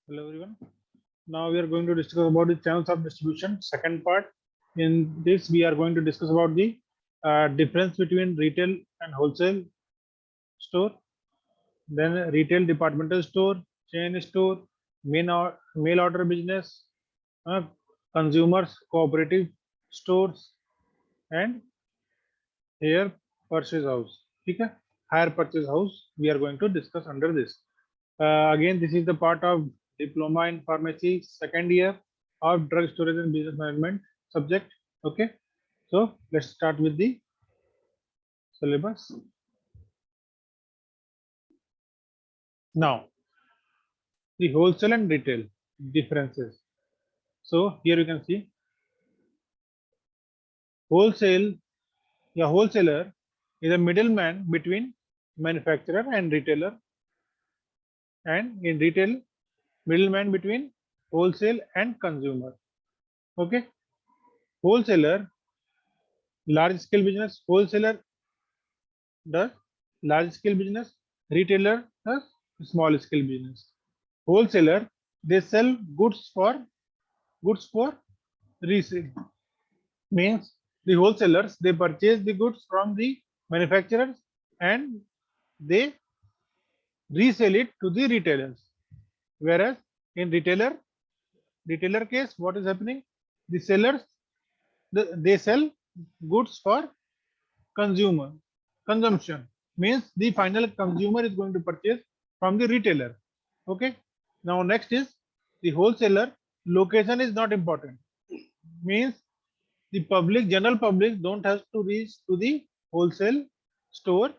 Hello everyone. Now we are going to discuss about the channels of distribution. Second part. In this, we are going to discuss about the difference between retail and wholesale store, then retail departmental store, chain store, mail order business, uh, consumers cooperative stores, and hire purchase house. ठीक है? Hire purchase house. We are going to discuss under this. Again, this is the part of diploma in pharmacy, second year of drug storage and business management subject. Okay, so let's start with the syllabus. Now, the wholesale and retail differences. So here you can see wholesale, wholesaler is a middleman between manufacturer and retailer, and in retail, middleman between wholesale and consumer. Okay, wholesaler, large scale business, wholesaler does large scale business, retailer does small scale business. Wholesaler, they sell goods for resale. Means the wholesalers, they purchase the goods from the manufacturers and they resell it to the retailers. Whereas in retailer case, what is happening? The sellers, they sell goods for consumer consumption. Means the final consumer is going to purchase from the retailer. Okay, now next is the wholesaler. Location is not important. Means the general public don't have to reach to the wholesale store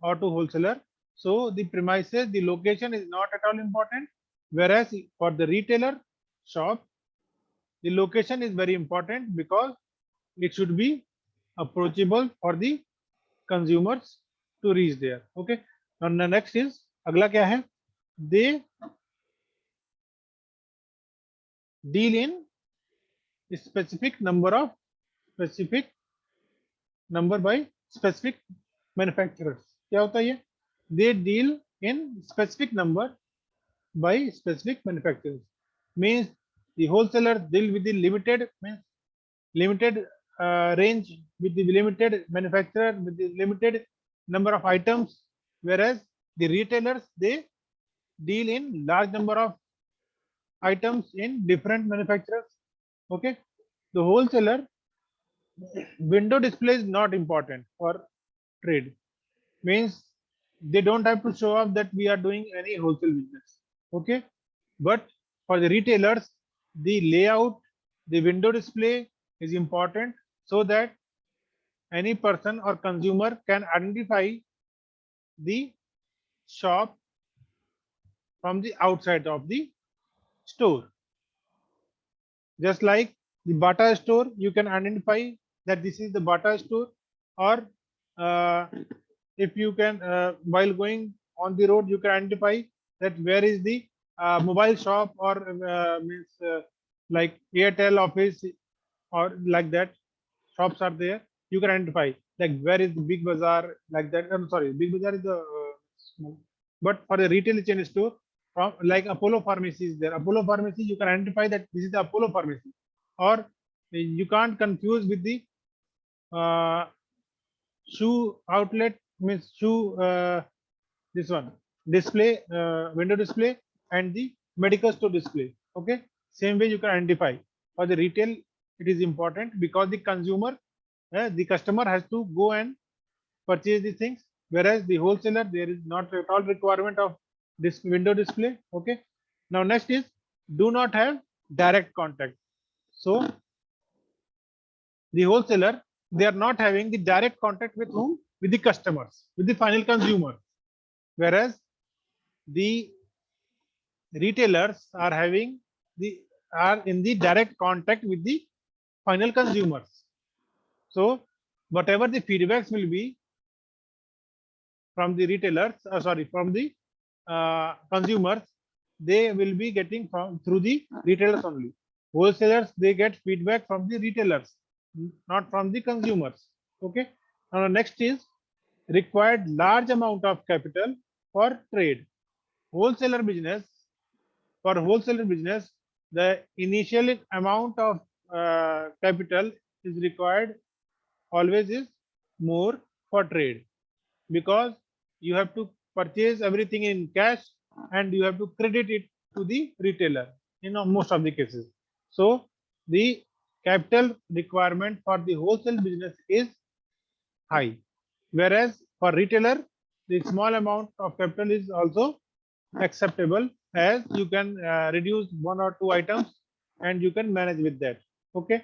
or to wholesaler, so the premises, the location is not at all important. Whereas for the retailer shop, the location is very important because it should be approachable for the consumers to reach there. Okay, and the next is अगला क्या है? They deal in specific number by specific manufacturers. क्या होता है ये? They deal in specific number by specific manufacturers. Means the wholesalers deal with the limited range, with the limited manufacturer, with the limited number of items, whereas the retailers, they deal in large number of items in different manufacturers. Okay, the wholesaler, window display is not important for trade. Means they don't have to show off that we are doing any wholesale business. Okay, but for the retailers, the layout, the window display is important, so that any person or consumer can identify the shop from the outside of the store. Just like the Bata store, you can identify that this is the Bata store, or if you can, while going on the road, you can identify that where is the mobile shop, or means like Airtel office, or like that shops are there. You can identify like where is the Big Bazaar, like that. I'm sorry, Big Bazaar is the small. But for the retail chain store, from like Apollo Pharmacy is there. Apollo Pharmacy, you can identify that this is the Apollo Pharmacy, or you can't confuse with the uh, shoe outlet, means shoe, this one display, window display, and the medical store display. Okay, same way you can identify. For the retail, it is important because the consumer, the customer has to go and purchase the things, whereas the wholesaler, there is not at all requirement of this window display. Okay, now next is do not have direct contact. So the wholesaler, they are not having the direct contact with whom? With the customers, with the final consumer, whereas the retailers are having the are in the direct contact with the final consumers. So whatever the feedbacks will be from the retailers, sorry, from the consumers, they will be getting from through the retailers only. Wholesalers, they get feedback from the retailers, not from the consumers. Okay, now next is required large amount of capital for trade. Wholesaler business For wholesale business, the initial amount of capital is required always is more for trade, because you have to purchase everything in cash and you have to credit it to the retailer in most of the cases. So the capital requirement for the wholesale business is high, whereas for retailer the small amount of capital is also acceptable, as you can reduce one or two items and you can manage with that. Okay,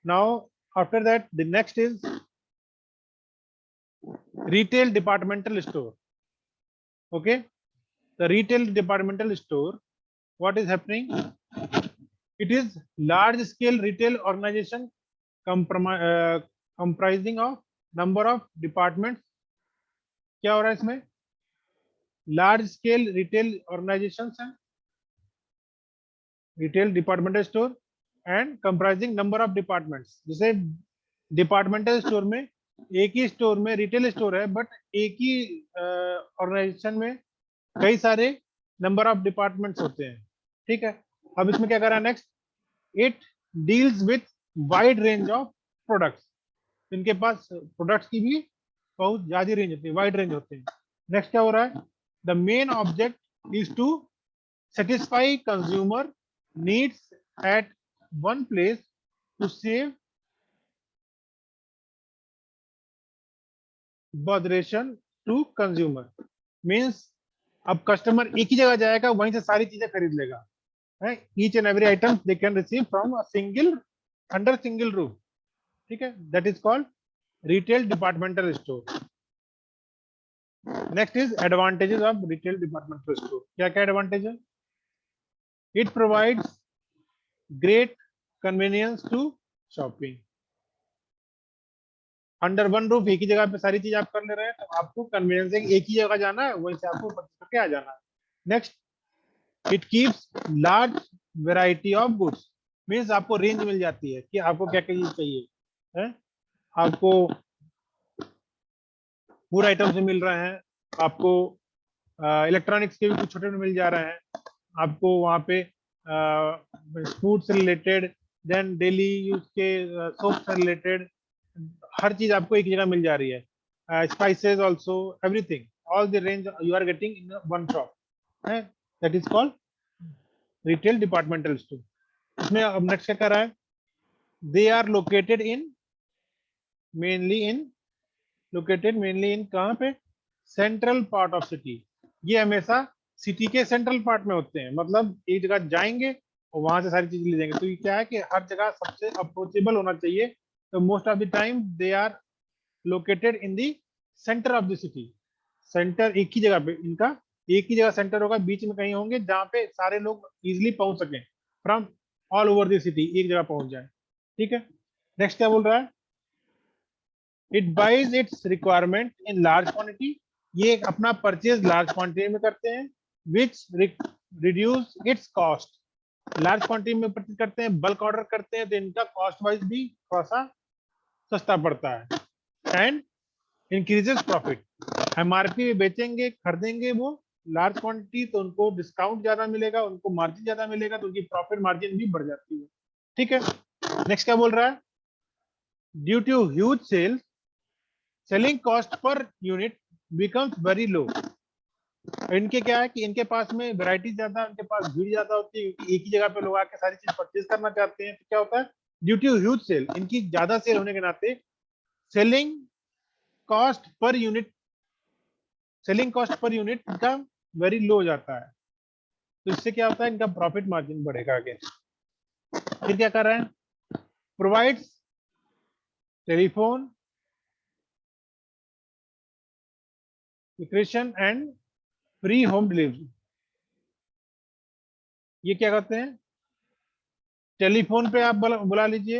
now after that the next is retail departmental store. Okay, the retail departmental store, what is happening? It is large scale retail organization comprising of number of departments. क्या हो रहा है इसमें? Large scale retail organisations हैं, retail departmental store and comprising number of departments. जैसे departmental store में एक ही store में रिटेल स्टोर है, बट एक ही ऑर्गेनाइजेशन में कई सारे नंबर ऑफ डिपार्टमेंट्स होते हैं. ठीक है, अब इसमें क्या कर रहा है next? It deals with wide range of products. इनके पास प्रोडक्ट्स की भी बहुत ज्यादा रेंज होती है, वाइड रेंज होते हैं. नेक्स्ट क्या हो रहा है? The main object is to satisfy consumer needs at one place to save botheration to consumer. Means अब कस्टमर एक ही जगह जाएगा, वहीं से सारी चीजें खरीद लेगा. Each and every item they can receive from a single under single roof. ठीक है, that is called retail departmental store. Next is advantages of retail departmental store. क्या क्या एडवांटेज है? It provides great convenience to shopping. Under one roof, एक ही जगह पे सारी चीज आप कर ले रहे हैं, तो आपको कन्वीनियंस एक ही जगह जाना है, वहीं से आपको परचेज करके आ जाना है. Next, it keeps large variety of goods. Means आपको रेंज मिल जाती है कि आपको क्या क्या चीज चाहिए है. आपको फूड आइटम्स मिल रहे हैं, आपको इलेक्ट्रॉनिक्स के भी कुछ छोटे मिल जा रहे हैं, आपको वहाँ पे फूड से रिलेटेड, देन डेली यूज के सोप से रिलेटेड हर चीज आपको एक जगह मिल जा रही है. Spices also, everything, all the range you are getting in one shop. That is called retail departmental store. इसमें अब नेक्स्ट क्या कर रहा है? They are located mainly in कहाँ पे? Central part of city. ये हमेशा सिटी के सेंट्रल पार्ट में होते हैं, मतलब एक जगह जाएंगे और वहां से सारी चीजें ले जाएंगे. तो ये क्या है कि हर जगह सबसे अप्रोचेबल होना चाहिए. तो most of the time they are located in the centre of the city. Centre एक ही जगह पे, इनका एक ही जगह सेंटर होगा, बीच में कहीं होंगे जहाँ पे सारे लोग इजिली पहुंच सकें, from all over the city एक जगह पहुंच जाए. ठीक है, नेक्स्ट क्या बोल रहा है? It buys its requirement in large quantity. ये अपना परचेज लार्ज क्वांटिटी में करते हैं, which reduce its cost. Large quantity में परचेज करते हैं, बल्क ऑर्डर करते हैं, तो इनका कॉस्ट वाइज भी थोड़ा सा सस्ता पड़ता है. And increases profit. एमआरपी में बेचेंगे, खरीदेंगे वो लार्ज क्वांटिटी, तो उनको डिस्काउंट ज्यादा मिलेगा, उनको मार्जिन ज्यादा मिलेगा, तो उनकी प्रॉफिट मार्जिन भी बढ़ जाती है. ठीक है, नेक्स्ट क्या बोल रहा है? Due to huge sales, selling cost per unit becomes very low. इनके क्या है कि इनके पास में वैरायटी ज्यादा, इनके पास भीड़ ज्यादा होती है, क्योंकि एक ही जगह पे लोग आके सारी चीज परचेज करना चाहते हैं. तो क्या होता है? ड्यू टू ह्यूज सेल, इनकी ज्यादा सेल होने के नाते सेलिंग कॉस्ट पर यूनिट इनका वेरी लो हो जाता है. तो इससे क्या होता है? इनका प्रॉफिट मार्जिन बढ़ेगा आगे. फिर क्या कर रहे हैं? Provides telephone, equation and free home delivery. ये क्या करते हैं? टेलीफोन पे आप बुला लीजिए,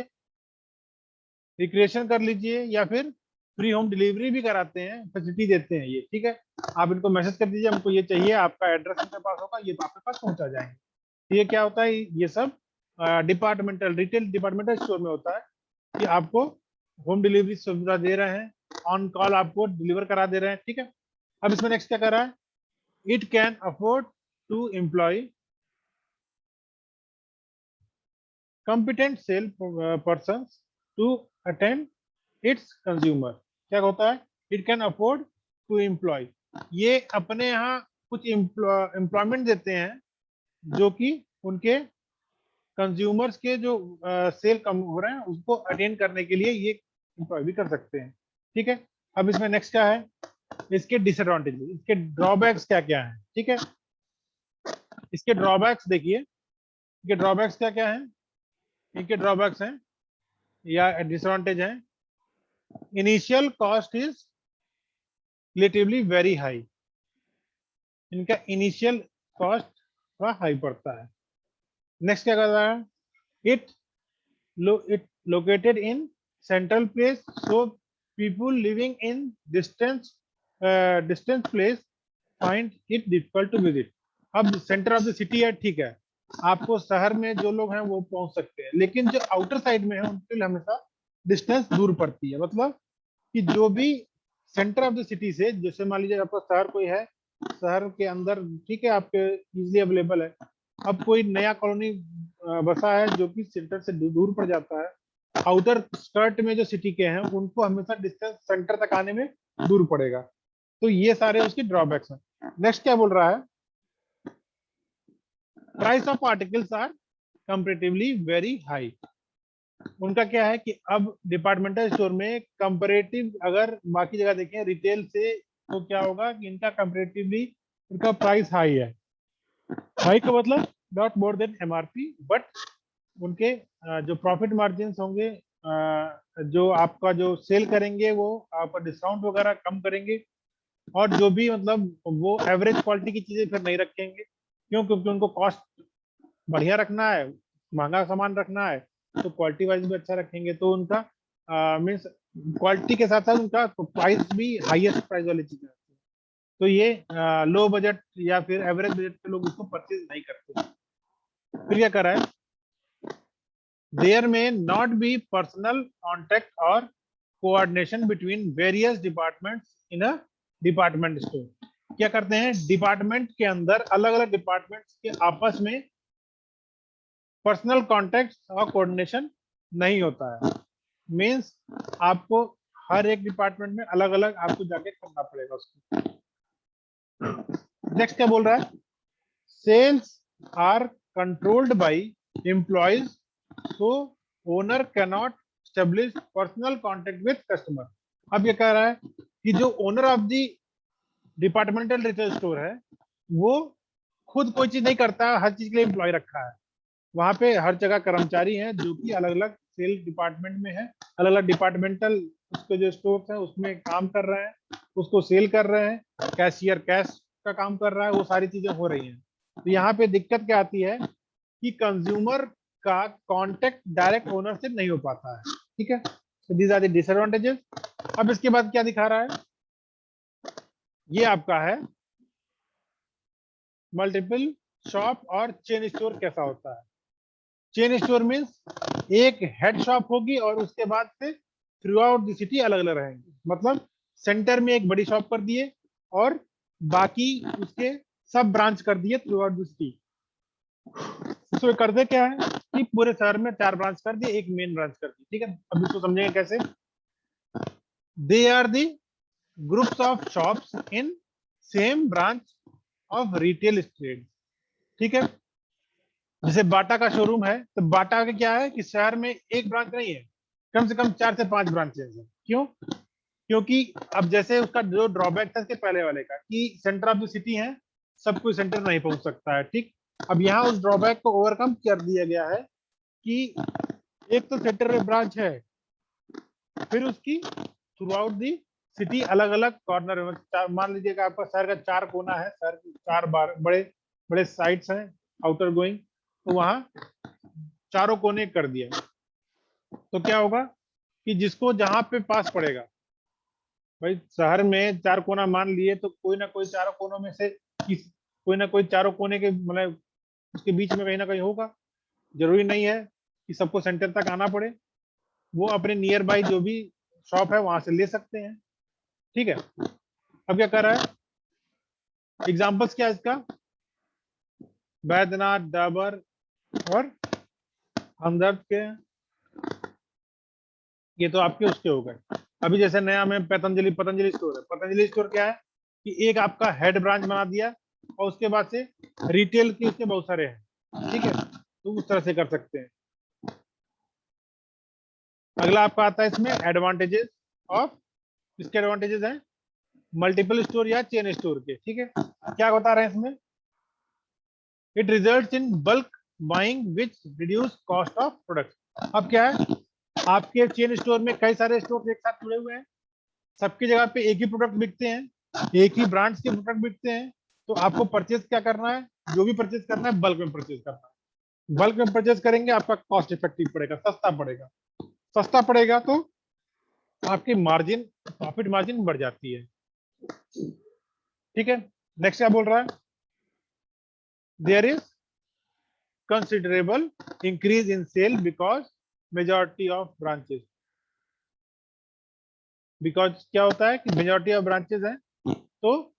रिक्रिएशन कर लीजिए, या फिर फ्री होम डिलीवरी भी कराते हैं, फैसिलिटी देते हैं ये. ठीक है, आप इनको मैसेज कर दीजिए, हमको ये चाहिए, आपका एड्रेस उनके पास होगा, ये आपके पास पहुंचा जाएंगे. तो ये क्या होता है? ये सब रिटेल डिपार्टमेंटल स्टोर में होता है कि आपको होम डिलीवरी सुविधा दे रहे हैं, ऑन कॉल आपको डिलीवर करा दे रहे हैं. ठीक है, अब इसमें नेक्स्ट क्या कर रहा है? It can afford to employ competent sale persons to attend its consumer. क्या होता है? It can afford to employ. ये अपने यहाँ कुछ एम्प्लॉयमेंट देते हैं जो कि उनके कंज्यूमर्स के जो सेल कम हो रहे हैं उसको अटेंड करने के लिए ये एम्प्लॉय भी कर सकते हैं। ठीक है, अब इसमें नेक्स्ट क्या है, इसके डिसएडवांटेज, इसके ड्रॉबैक्स क्या क्या है। ठीक है, इसके ड्रॉबैक्स देखिए, इनके ड्रॉबैक्स क्या क्या है, इनके ड्रॉबैक्स हैं या डिसएडवांटेज हैं। Initial cost is relatively very high, इनका इनिशियल कॉस्ट थोड़ा हाई पड़ता है। नेक्स्ट क्या कर रहा है, it located in central place, so people living in distant place find it difficult to visit. अब सेंटर ऑफ द सिटी है, ठीक है, आपको शहर में जो लोग हैं वो पहुंच सकते हैं, लेकिन जो आउटर साइड में है उनके लिए हमेशा डिस्टेंस दूर पड़ती है। मतलब कि जो भी सेंटर ऑफ द सिटी से, जैसे मान लीजिए आपका शहर कोई है, शहर के अंदर ठीक है आपके इजीली अवेलेबल है, अब कोई नया कॉलोनी बसा है जो कि सेंटर से दूर पड़ जाता है, आउटर स्कर्ट में जो सिटी के हैं उनको हमेशा डिस्टेंस सेंटर तक आने में दूर पड़ेगा। तो ये सारे उसके ड्रॉबैक्स हैं। नेक्स्ट क्या बोल रहा है, price of articles are comparatively very high. उनका क्या है कि अब डिपार्टमेंटल स्टोर में कंपैरेटिव अगर बाकी जगह देखें रिटेल से, तो क्या होगा कि इनका कंपैरेटिवली इनका प्राइस हाई है। हाई का मतलब not more than MRP, but उनके जो प्रॉफिट मार्जिन होंगे, जो आपका जो सेल करेंगे वो आपका डिस्काउंट वगैरह कम करेंगे, और जो भी मतलब वो एवरेज क्वालिटी की चीजें फिर नहीं रखेंगे। क्यों? क्योंकि उनको कॉस्ट बढ़िया रखना है, महंगा सामान रखना है, तो क्वालिटी वाइज भी अच्छा रखेंगे। तो उनका मीन्स क्वालिटी के साथ साथ उनका प्राइस भी हाईएस्ट प्राइस वाली चीजें। तो ये लो बजट या फिर एवरेज बजट के लोग उसको परचेज नहीं करते। फिर क्या कर रहा है, देयर में नॉट बी पर्सनल कॉन्टेक्ट और coordination between various departments in a department store. क्या करते हैं, डिपार्टमेंट के अंदर अलग अलग डिपार्टमेंट्स के आपस में पर्सनल कॉन्टेक्ट और कोऑर्डिनेशन नहीं होता है। मीन्स आपको हर एक डिपार्टमेंट में अलग अलग आपको जाके करना पड़ेगा उसको। नेक्स्ट क्या बोल रहा है, sales are controlled by employees, so owner can not establish personal contact with customer. अब ये कह रहा है कि जो owner of the departmental retail store है वो खुद कोई चीज नहीं करता, हर चीज के लिए एम्प्लॉय रखा है। वहां पे हर जगह कर्मचारी हैं जो कि अलग अलग सेल डिपार्टमेंट में है, अलग अलग डिपार्टमेंटल उसके जो स्टोर है उसमें काम कर रहे हैं, उसको सेल कर रहे हैं, कैशियर कैश का काम कर रहा है, वो सारी चीजें हो रही हैं। तो यहाँ पे दिक्कत क्या आती है कि कंज्यूमर का कांटेक्ट डायरेक्ट ओनर से नहीं हो पाता है। ठीक है, तो दीज आर द डिसएडवांटेजेस। अब इसके बाद क्या दिखा रहा है, ये आपका है मल्टीपल शॉप और चेन स्टोर कैसा होता है। चेन स्टोर मीन्स एक हेड शॉप होगी और उसके बाद से थ्रू आउट द सिटी अलग अलग रहेंगे। मतलब सेंटर में एक बड़ी शॉप कर दिए और बाकी उसके सब ब्रांच कर दिए थ्रू आउट द सिटी। इसमें करते क्या है कि पूरे शहर में 4 ब्रांच कर दिए, एक मेन ब्रांच कर दी। ठीक है, अब इसको समझेंगे कैसे। They are the groups of shops in same branch of retail trade. ठीक है, जैसे बाटा का शोरूम है, तो बाटा का क्या है कि शहर में एक ब्रांच नहीं है, कम से कम 4 से 5 ब्रांचेस है। क्यों? क्योंकि अब जैसे उसका जो ड्रॉबैक था इसके पहले वाले का कि सेंटर ऑफ द सिटी है, सब कोई सेंटर नहीं पहुंच सकता है। ठीक, अब यहाँ उस ड्रॉबैक को ओवरकम कर दिया गया है कि एक तो सेंटर में ब्रांच है, फिर उसकी थ्रू आउट दी सिटी अलग अलग कॉर्नर में, मान लीजिएगा आपका शहर का 4 कोना है, शहर के 4 बड़े बड़े साइट्स हैं आउटर गोइंग, तो वहां चारों कोने कर दिया। तो क्या होगा कि जिसको जहां पे पास पड़ेगा, भाई शहर में 4 कोना मान लिए, तो कोई ना कोई चारों कोनों में से कोई ना कोई चारों कोने के मतलब उसके बीच में कहीं ना कहीं होगा। जरूरी नहीं है कि सबको सेंटर तक आना पड़े, वो अपने नियर बाई जो भी शॉप है वहां से ले सकते हैं। ठीक है, अब क्या कर रहा है, एग्जाम्पल्स क्या है इसका, बैद्यनाथ, डाबर और हमदर्द के, ये तो आपके उसके हो गए। अभी जैसे नया में पतंजलि स्टोर है। पतंजलि स्टोर क्या है कि एक आपका हेड ब्रांच बना दिया और उसके बाद से रिटेल के उसके बहुत सारे हैं, ठीक है, तो उस तरह से कर सकते हैं। अगला आपका आता है इसमें एडवांटेजेस ऑफ, इसके एडवांटेजेस हैं मल्टीपल स्टोर या चेन स्टोर के, ठीक है। क्या बता रहे हैं इसमें, it results in bulk buying which reduce cost of product. अब क्या है, आपके चेन स्टोर में कई सारे स्टोर एक साथ जुड़े हुए हैं, सबकी जगह पे एक ही प्रोडक्ट बिकते हैं, एक ही ब्रांड्स के प्रोडक्ट बिकते हैं, तो आपको परचेज क्या करना है, जो भी परचेज करना है बल्क में परचेज करना है। बल्क में परचेज करेंगे आपका कॉस्ट इफेक्टिव पड़ेगा, सस्ता पड़ेगा। सस्ता पड़ेगा तो आपकी मार्जिन, प्रॉफिट मार्जिन बढ़ जाती है, ठीक है। नेक्स्ट क्या बोल रहा है, there is considerable increase in sale because majority of branches. Because क्या होता है कि मेजॉरिटी ऑफ ब्रांचेस हैं, तो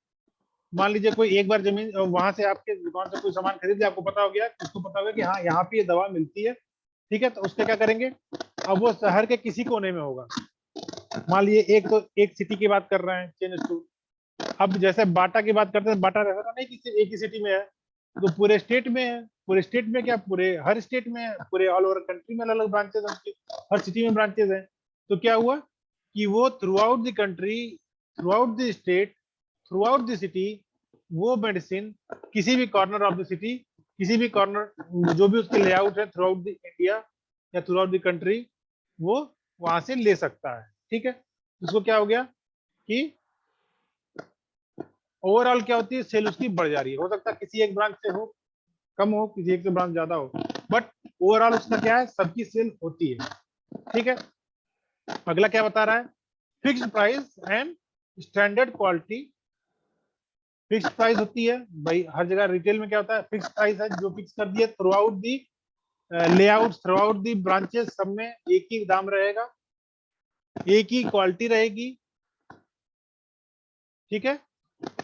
मान लीजिए कोई एक बार जमीन वहां से आपके दुकान से कोई सामान खरीद लिया, आपको पता हो गया, उसको पता हो गया कि हाँ यहाँ पे ये दवा मिलती है, ठीक है, तो उसके क्या करेंगे, अब वो शहर के किसी कोने में होगा। मान लीजिए एक तो एक सिटी की बात कर रहे हैं चेन स्टोर, अब जैसे बाटा की बात करते हैं, बाटा रहता नहीं कि सिर्फ एक ही सिटी में है, तो पूरे स्टेट में है। पूरे स्टेट में क्या, पूरे हर स्टेट में है, पूरे ऑल ओवर कंट्री में अलग अलग ब्रांचेस हैं उसकी, हर सिटी में ब्रांचेस हैं। तो क्या हुआ कि वो through out the country, through out the state, through out the city, वो मेडिसिन किसी भी कॉर्नर ऑफ द सिटी, किसी भी कॉर्नर जो भी उसके लेआउट है थ्रू आउट द इंडिया या थ्रू आउट द कंट्री, वो वहां से ले सकता है, ठीक है। उसको क्या हो गया कि ओवरऑल क्या होती है, सेल उसकी बढ़ जा रही है। हो सकता है किसी एक ब्रांच से हो कम हो, किसी एक से ब्रांच ज्यादा हो, बट ओवरऑल उसका क्या है, सबकी सेल होती है, ठीक है। अगला क्या बता रहा है, fixed price and standard quality. Fix price होती है भाई, हर जगह रिटेल में क्या होता है, फिक्स प्राइस है जो फिक्स कर दिए through out the layout, through out the branches, सब में एक ही दाम रहेगा, एक ही क्वालिटी रहेगी, ठीक है।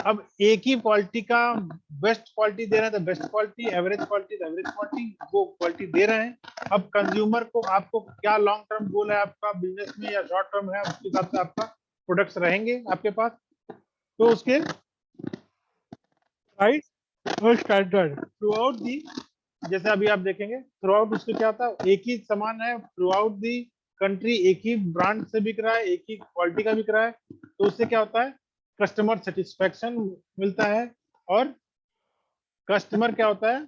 अब एक ही क्वालिटी का बेस्ट क्वालिटी दे रहे हैं तो बेस्ट क्वालिटी, एवरेज क्वालिटी तो एवरेज क्वालिटी, वो क्वालिटी दे रहे हैं। अब कंज्यूमर को, आपको क्या लॉन्ग टर्म गोल है आपका बिजनेस में या शॉर्ट टर्म है, उसके हिसाब से आपका प्रोडक्ट्स रहेंगे आपके पास, तो उसके प्राइस और स्टैंडर्ड थ्रू आउट दी, जैसे अभी आप देखेंगे थ्रू आउट उसके क्या होता है, एक ही सामान है थ्रू आउट दी कंट्री, एक ही ब्रांड से बिक रहा है, एक ही क्वालिटी का बिक रहा है, तो उससे क्या होता है, कस्टमर सेटिस्फेक्शन मिलता है, और कस्टमर क्या होता है,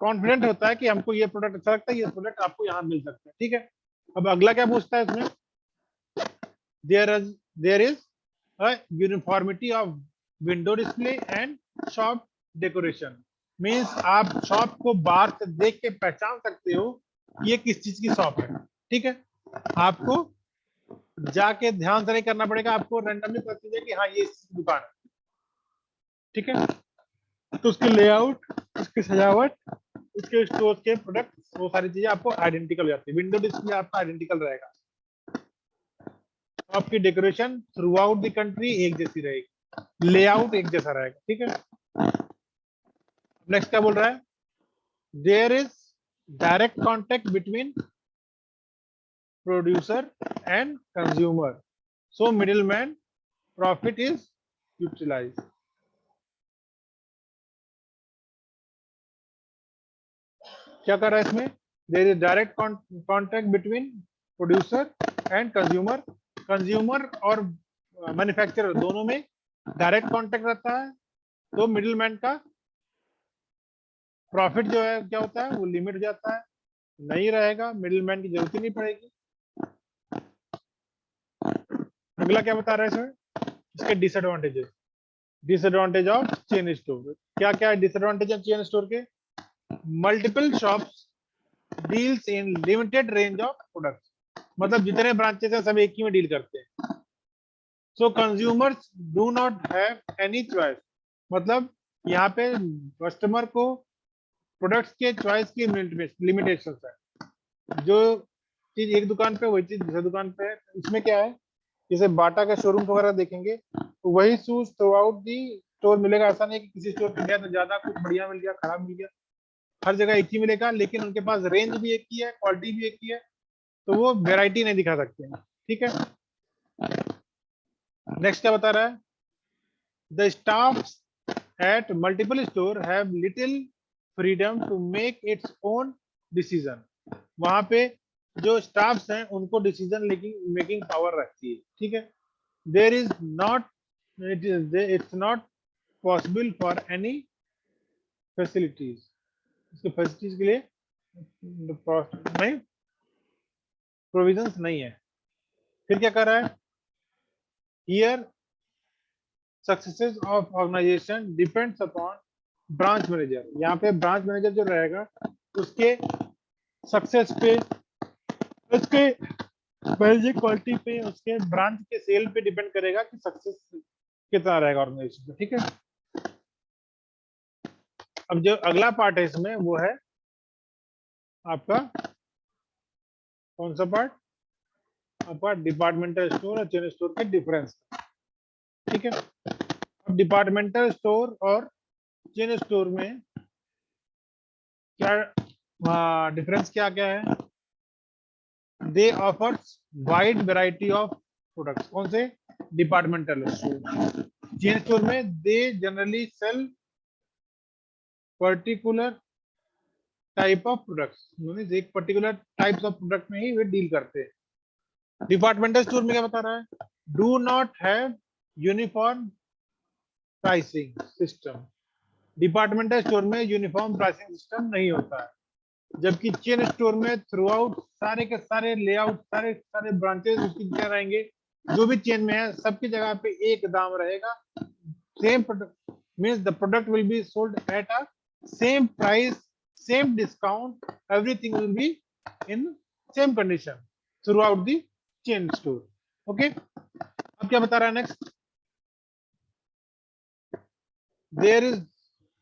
कॉन्फिडेंट होता है कि हमको ये प्रोडक्ट अच्छा लगता है, ये प्रोडक्ट आपको यहाँ मिल सकता है, ठीक है। अब अगला क्या पूछता है इसमें, there is a uniformity of window display and shop decoration. Means आप शॉप को बाहर से देख के पहचान सकते हो कि ये किस चीज की शॉप है, ठीक है। आपको जाके ध्यान से नहीं करना पड़ेगा, आपको रैंडमली पता चल जाए कि हाँ ये इस दुकान है, ठीक है। तो उसके लेआउट, उसकी सजावट, उसके स्टोर के प्रोडक्ट, वो सारी चीजें आपको आइडेंटिकल हो जाती है। विंडो डिस्प्ले आपका आइडेंटिकल रहेगा, आपकी decoration through out the country एक जैसी रहेगी, लेआउट एक जैसा रहेगा, ठीक है। नेक्स्ट क्या बोल रहा है, there is direct contact between producer and consumer, so middle man profit is utilize. क्या कर रहा है इसमें, there is direct contact between producer and consumer. Consumer और मैन्युफैक्चरर दोनों में डायरेक्ट कॉन्टेक्ट रहता है, तो मिडिल मैन का प्रॉफिट जो है क्या होता है, वो लिमिट हो जाता है, नहीं रहेगा, मिडिल मैन की जरूरत ही नहीं पड़ेगी। अगला क्या बता रहा है इसमें, इसके disadvantages, disadvantage of chain store. क्या क्या है डिसएडवांटेज ऑफ चेन स्टोर के, multiple shops deals in limited range of products, मतलब जितने ब्रांचेस हैं सब एक ही में डील करते हैं। सो consumers do not have any choice, मतलब यहाँ पे कस्टमर को प्रोडक्ट्स के चॉइस की लिमिटेशन है, जो चीज एक दुकान पे वही चीज दूसरी दुकान पे है। इसमें क्या है, जैसे बाटा का शोरूम वगैरह देखेंगे तो वही shoes through out the store मिलेगा, ऐसा नहीं कि किसी स्टोर पे गया तो ज्यादा कुछ बढ़िया मिल गया, खराब मिल गया, हर जगह एक ही मिलेगा, लेकिन उनके पास रेंज भी एक ही है, क्वालिटी भी एक ही है, तो वो वेराइटी नहीं दिखा सकते हैं। ठीक है, नेक्स्ट क्या बता रहा है, the staff at multiple store have little freedom to make its own decision. वहां पे जो स्टाफ्स हैं उनको डिसीजन मेकिंग पावर रहती है। ठीक है, there is not it's not possible for any facilities, इसके फैसिलिटीज के लिए नहीं, प्रोविजंस नहीं है। फिर क्या कर रहा है, here successes of organization depends upon branch manager. यहाँ पे ब्रांच मैनेजर जो रहेगा उसके सक्सेस पे, उसके मैनेजिंग क्वालिटी पे, उसके ब्रांच के सेल पे डिपेंड करेगा कि सक्सेस कितना रहेगा ऑर्गेनाइजेशन का। ठीक है, अब जो अगला पार्ट है इसमें वो है आपका कौन सा पार्ट, आपका डिपार्टमेंटल स्टोर और चेन स्टोर के डिफरेंस। ठीक है, अब डिपार्टमेंटल स्टोर और चेन स्टोर में क्या डिफरेंस क्या क्या है, they offers wide variety of products. कौन से, डिपार्टमेंटल स्टोर। चेन स्टोर में they generally sell particular type of products, means एक पर्टिकुलर टाइप्स ऑफ प्रोडक्ट में ही वे डील करते हैं। डिपार्टमेंटल स्टोर में क्या बता रहा है, do not have uniform pricing system. Departmental store में यूनिफॉर्म प्राइसिंग सिस्टम नहीं होता है, जबकि चेन स्टोर में थ्रू आउट सारे के सारे लेआउट, सारे सारे ब्रांचेस उसकी क्या रहेंगे, जो भी चेन में है सबकी जगह पे एक दाम रहेगा। Same means the product will be sold at a same price, same discount, everything will be in same condition throughout the chain store. Okay, अब क्या बता रहा है next, there is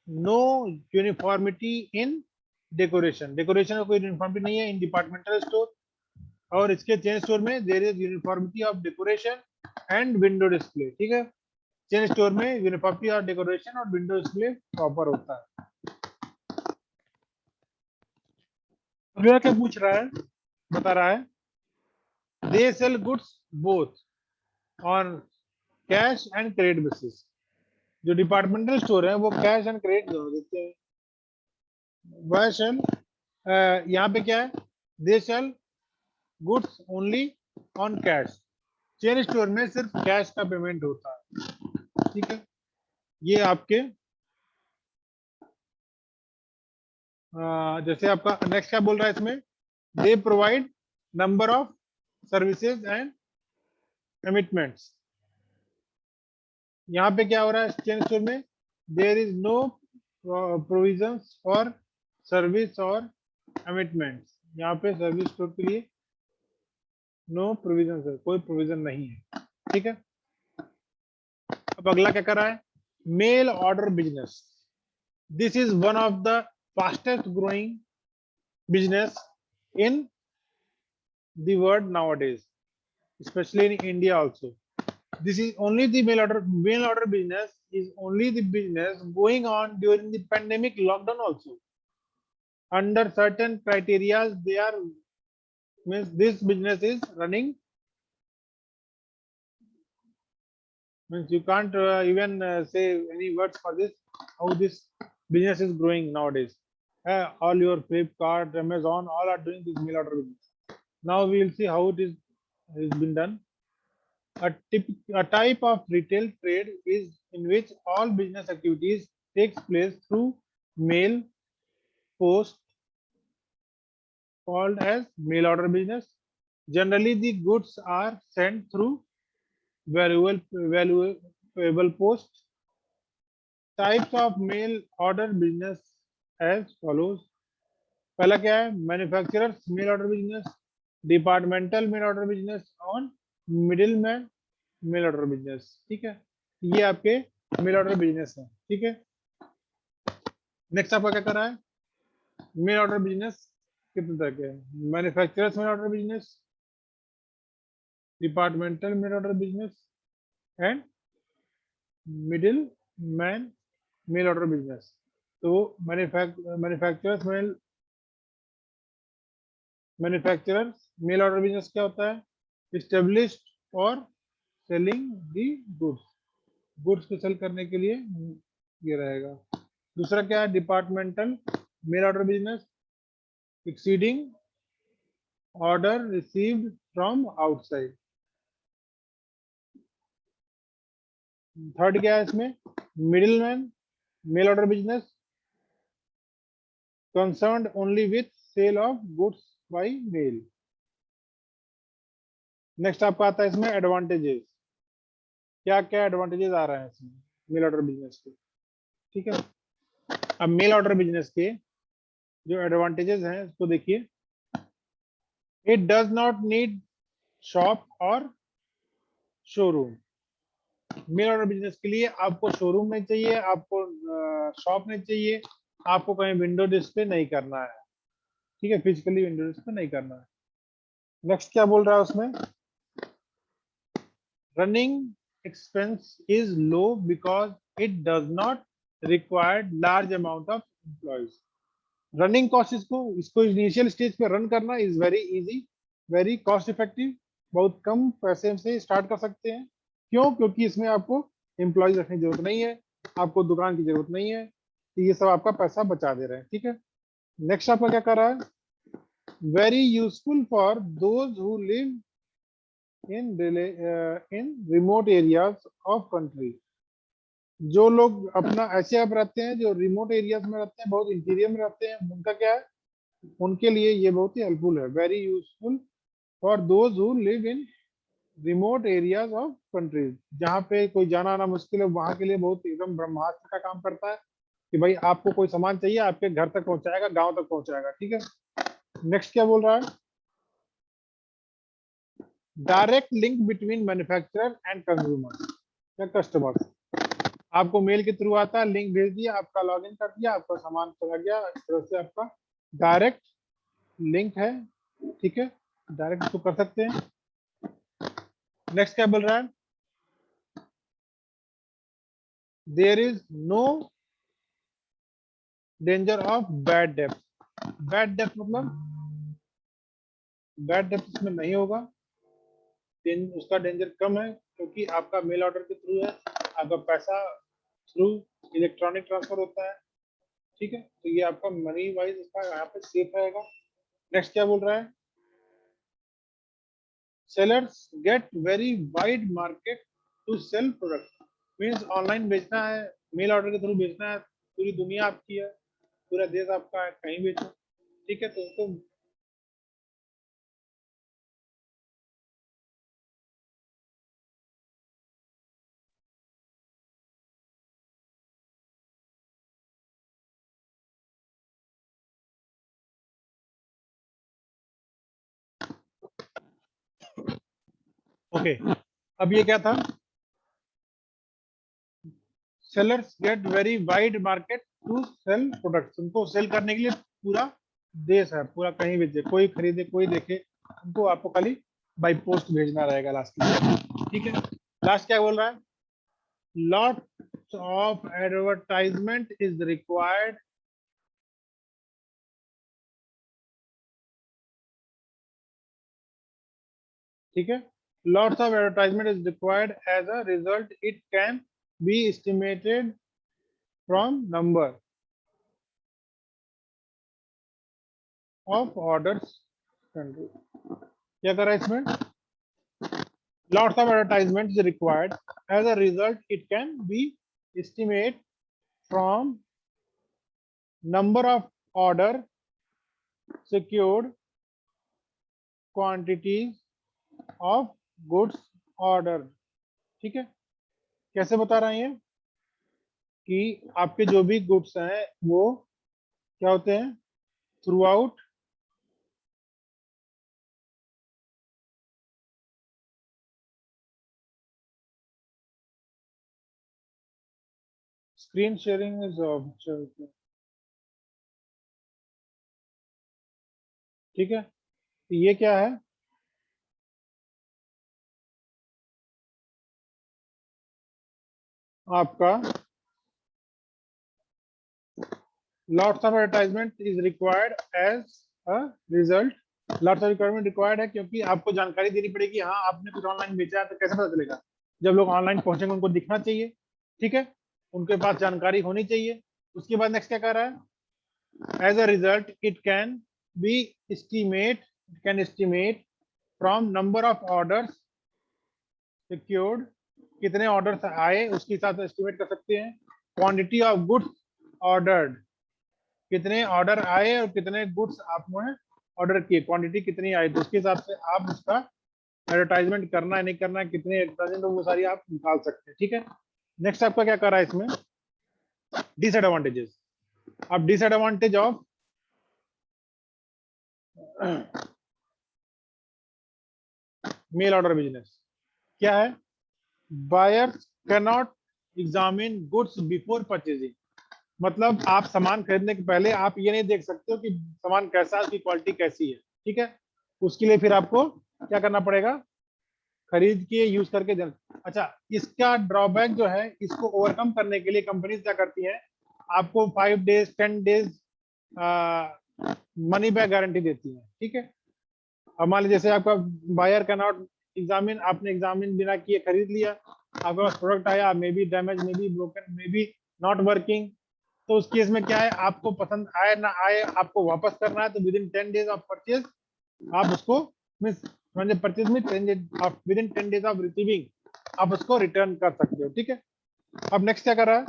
no uniformity in decoration. Decoration का कोई uniformity नहीं है इन departmental store, और इसके चेन स्टोर में there is uniformity of decoration and window display. ठीक है, चेन स्टोर में यूनिफॉर्मिटी ऑफ डेकोरेशन और विंडो डिस्प्ले प्रॉपर होता है। अगला क्या पूछ रहा है, बता रहा है, they sell goods both on cash and credit basis. जो डिपार्टमेंटल स्टोर है वो कैश एंड क्रेडिट दोनों देते हैं। वह सेल यहाँ पे क्या है, they sell goods only on cash. Chain store में सिर्फ कैश का पेमेंट होता है। ठीक है, ये आपके जैसे आपका नेक्स्ट क्या बोल रहा है इसमें, they provide number of services and commitments. यहाँ पे क्या हो रहा है चेन स्टोर में, there is no provisions for service और कमिटमेंट्स। यहाँ पे सर्विस स्टोर के लिए नो प्रोविजन है, कोई प्रोविजन नहीं है। ठीक है, अब अगला क्या कर रहा है, mail order business. This is one of the fastest growing business in the world nowadays, especially in India also. This is only the mail order business is only the business going on during the pandemic lockdown also. Under certain criteria, they are means this business is running, means you can't even say any words for this, how this business is growing nowadays. All your Flipkart, Amazon, all are doing this mail order business. Now we will see how it is been done. A type of retail trade is in which all business activities takes place through mail post, called as mail order business. Generally, the goods are sent through valuable post. Types of mail order business as follows. पहला क्या है, manufacturers mail order business, departmental mail order business और middle man mail order business. ठीक है, ये आपके mail order business है। ठीक है, नेक्स्ट आपका क्या कर रहा है, मेल ऑर्डर बिजनेस कितने तरह के हैं, manufacturers mail order business, departmental mail order business and middle man mail order business. तो मैन्युफैक्चरर्स मेल ऑर्डर बिजनेस क्या होता है? स्टेब्लिश्ड और सेलिंग दी गुड्स, गुड्स को सेल करने के लिए ये रहेगा। दूसरा क्या है? Departmental mail order business, exceeding order received from outside. Third क्या है इसमें? Middleman mail order business, concerned only with sale of goods by mail. Next आपका आता है इसमें एडवांटेजेस। क्या क्या एडवांटेजेस आ रहे हैं इसमें मेल ऑर्डर बिजनेस के? ठीक है, अब मेल ऑर्डर बिजनेस के जो एडवांटेजेस हैं उसको देखिए। It does not need shop और शोरूम। मेल ऑर्डर बिजनेस के लिए आपको शोरूम नहीं चाहिए, आपको शॉप नहीं चाहिए, आपको कहीं विंडो डिस्प्ले नहीं करना है। ठीक है, फिजिकली विंडो डिस्प्ले नहीं करना है। नेक्स्ट क्या बोल रहा है उसमें? Running expense is low because it does not require large amount of employees. Running cost, इसको इनिशियल स्टेज पे रन करना is very easy, very cost effective. बहुत कम पैसे से स्टार्ट कर सकते हैं। क्यों? क्योंकि इसमें आपको एम्प्लॉयज रखने की जरूरत नहीं है, आपको दुकान की जरूरत नहीं है, तो ये सब आपका पैसा बचा दे रहे हैं। ठीक है, नेक्स्ट आपका क्या कर रहा है? Very useful for those who live in remote areas of country. जो लोग अपना ऐसे आप रहते हैं जो रिमोट एरियाज में रहते हैं, बहुत इंटीरियर में रहते हैं, उनका क्या है? उनके लिए ये बहुत ही हेल्पफुल है। Very useful for those who live in remote areas of countries. जहाँ पे कोई जाना आना मुश्किल है, वहां के लिए बहुत एकदम ब्रह्मास्त्र का काम करता है कि भाई आपको कोई सामान चाहिए आपके घर तक पहुंचाएगा, गांव तक पहुंचाएगा। ठीक है, नेक्स्ट क्या बोल रहा है? Direct link between manufacturer and consumer या कस्टमर। आपको मेल के थ्रू आता है, लिंक भेज दिया, आपका लॉगिन कर दिया, आपका सामान चला गया। इस तरह से आपका डायरेक्ट लिंक है। ठीक है, डायरेक्ट इसको कर सकते हैं। नेक्स्ट क्या बोल रहा है? There is no danger of bad depth. Bad depth मतलब बैड डेप्थ इसमें नहीं होगा, उसका डेंजर कम है, क्योंकि आपका मेल ऑर्डर के थ्रू है, आपका पैसा थ्रू इलेक्ट्रॉनिक ट्रांसफर होता है। ठीक है, तो ये आपका मनी वाइज इसका यहाँ पे सेफ रहेगा। नेक्स्ट क्या बोल रहा है? Sellers get very wide market to sell product. Means online बेचना है, मेल ऑर्डर के थ्रू बेचना है, पूरी दुनिया आपकी है, पूरा देश आपका है, कहीं बेचो। ठीक है, तो उसको ओके। अब ये क्या था? Sellers get very wide market to sell products. उनको सेल करने के लिए पूरा देश है, पूरा कहीं भी कोई खरीदे कोई देखे, उनको आपको खाली बाई पोस्ट भेजना रहेगा लास्ट में। ठीक है, लास्ट क्या बोल रहा है? Lot of advertisement is required. ठीक है, lots of advertisement is required. As a result, it can be estimated from number of orders country। क्या कर रहा है इसमें? Lots of advertisement is required. As a result, it can be estimate from number of order secured, quantities of goods ordered। ठीक है, कैसे बता रहे हैं कि आपके जो भी गुड्स हैं वो क्या होते हैं? Through screen sharing is option. ठीक है, तो ये क्या है? आपका lots of advertisement is required as a result. Lots of requirement required है क्योंकि आपको जानकारी देनी पड़ेगी। हाँ, आपने कुछ ऑनलाइन बेचा है तो कैसे पता चलेगा? जब लोग ऑनलाइन पहुंचेंगे उनको दिखना चाहिए, ठीक है, उनके पास जानकारी होनी चाहिए। उसके बाद नेक्स्ट क्या कर रहा है? As a result, it can estimate from number of orders secured, कितने ऑर्डर्स आए उसके हिसाब से एस्टिमेट कर सकते हैं। क्वांटिटी ऑफ गुड्स ऑर्डर्ड, कितने ऑर्डर आए और कितने गुड्स आपने ऑर्डर किए, क्वांटिटी कितनी आई, तो उसके हिसाब से आप उसका एडवर्टाइजमेंट करना है नहीं करना है, कितने एडवर्टाइजमेंट, वो सारी आप निकाल सकते हैं, ठीक है। नेक्स्ट आपका क्या कर रहा है इसमें? डिसएडवांटेजेस। अब disadvantage of male order business क्या है? Buyers can not examine goods before purchasing. मतलब आप सामान खरीदने के पहले आप ये नहीं देख सकते हो कि सामान कैसा है, उसकी क्वालिटी कैसी है, ठीक है। उसके लिए फिर आपको क्या करना पड़ेगा? खरीद के यूज करके अच्छा, इसका ड्रॉबैक जो है, इसको ओवरकम करने के लिए कंपनीज क्या करती है? आपको 5 days 10 days money back guarantee देती है, ठीक है। अब मान लीजिए जैसे आपका बायर कैन नॉट एग्जामिन, आपने एग्जामिन बिना किए खरीद लिया, आपके पास प्रोडक्ट आया, may be damage, may be broken, may be not working, तो उस केस में क्या है? आपको पसंद आए ना आए, आपको वापस करना है तो with in 10 days of purchase आप उसको परचेज में with in 10 days of receiving आप उसको रिटर्न कर सकते हो, ठीक है। अब नेक्स्ट क्या कर रहा है?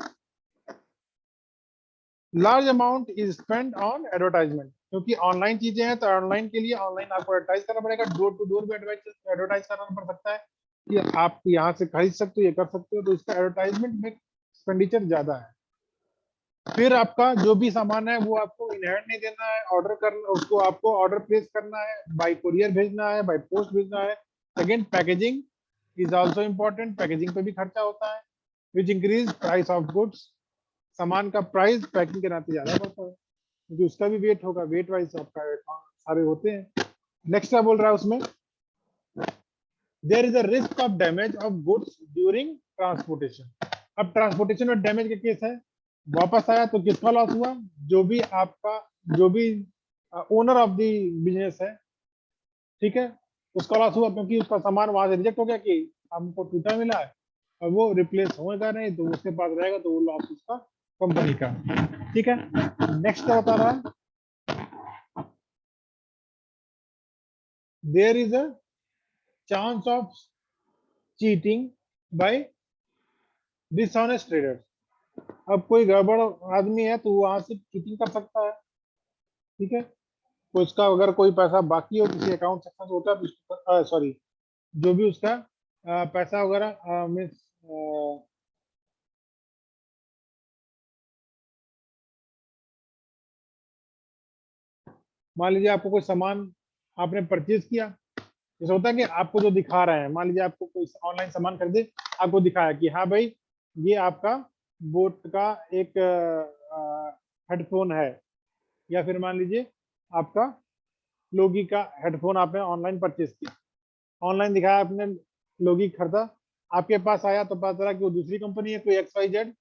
Large amount is spend on advertisement, क्योंकि ऑनलाइन चीजें हैं तो ऑनलाइन के लिए ऑनलाइन आपको एडवर्टाइज करना पड़ेगा, डोर टू डोर भी एडवर्टाइज करना पड़ सकता है कि आप यहाँ से खरीद सकते हो, ये कर सकते हो, तो इसका एडवर्टाइजमेंट में एक्सपेंडिचर ज्यादा है। फिर आपका जो भी सामान है वो आपको इनहेंड नहीं देना है, ऑर्डर करना, उसको आपको ऑर्डर प्लेस करना है, बाय कुरियर भेजना है, बाय पोस्ट भेजना है। Again packaging is also important, packaging पे भी खर्चा होता है, which increase price of goods. सामान का प्राइस पैकिंग के नाते ज्यादा बढ़ता है क्योंकि उसका भी वेट होगा, वेट वाइज आपका सारे होते हैं। नेक्स्ट क्या बोल रहा है उसमें? There is a risk of damage of goods during transportation. अब ट्रांसपोर्टेशन में डैमेज का केस है, वापस आया तो किसका लॉस हुआ? जो भी आपका, जो भी ओनर ऑफ द बिजनेस है, ठीक है, उसका लॉस हुआ क्योंकि उसका सामान वहां से रिजेक्ट हो गया कि हमको टूटा मिला है और वो रिप्लेस होगा नहीं, तो उसके पास रहेगा तो वो लॉस उसका कंपनी का, ठीक है। नेक्स्ट क्या बता रहा है? There is a chance of cheating by dishonest traders. अब कोई गड़बड़ आदमी है तो वो वहां से चीटिंग कर सकता है, ठीक है। तो उसका अगर कोई पैसा बाकी हो किसी अकाउंट सेक्शन से होता है, सॉरी, जो भी उसका पैसा वगैरह मीन्स मान लीजिए आपको कोई सामान आपने परचेज किया, जैसे होता है कि आपको जो दिखा रहे हैं, मान लीजिए आपको कोई ऑनलाइन सामान खरीदे, आपको दिखाया कि हाँ भाई ये आपका बोट का एक हेडफोन है, या फिर मान लीजिए आपका लोगी का हेडफोन आपने ऑनलाइन परचेज किया, ऑनलाइन दिखाया आपने, लोगी खरीदा, आपके पास आया तो पता चला कि वो दूसरी कंपनी है, कोई XYZ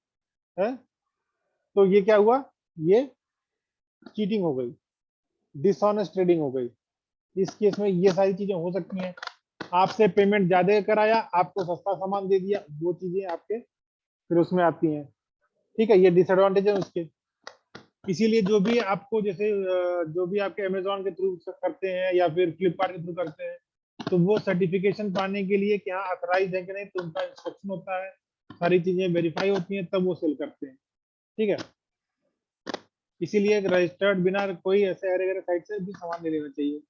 है, तो ये क्या हुआ? ये चीटिंग हो गई, डिसऑनेस्ट ट्रेडिंग हो गई। इस केस में ये सारी चीजें हो सकती हैं। आपसे पेमेंट ज्यादा कराया, आपको सस्ता सामान दे दिया, वो चीजें आपके फिर उसमें आती हैं, ठीक है। ये डिसएडवांटेज है उसके। इसीलिए जो भी आपको जैसे जो भी आपके अमेजोन के थ्रू करते हैं या फिर फ्लिपकार्ट के थ्रू करते हैं, तो वो सर्टिफिकेशन पाने के लिए क्या ऑथराइज है कि नहीं, तो उनका इंस्ट्रक्शन होता है, सारी चीजें वेरीफाई होती हैं, तब वो सेल करते हैं, ठीक है। इसीलिए रजिस्टर्ड बिना कोई ऐसे अरे साइट से भी सामान ले लेना चाहिए।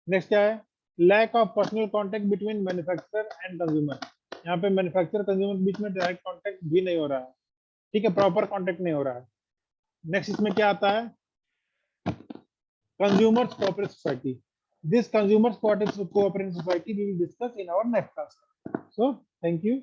नेक्स्ट क्या है? Lack of personal contact between manufacturer and consumer. यहाँ पे मैन्युफैक्चरर कंज्यूमर के बीच में डायरेक्ट कांटेक्ट भी नहीं हो रहा है, ठीक है, प्रॉपर कांटेक्ट नहीं हो रहा है। नेक्स्ट इसमें क्या आता है? Consumers cooperative society. This consumers cooperative society we will discuss in our next class. So thank you.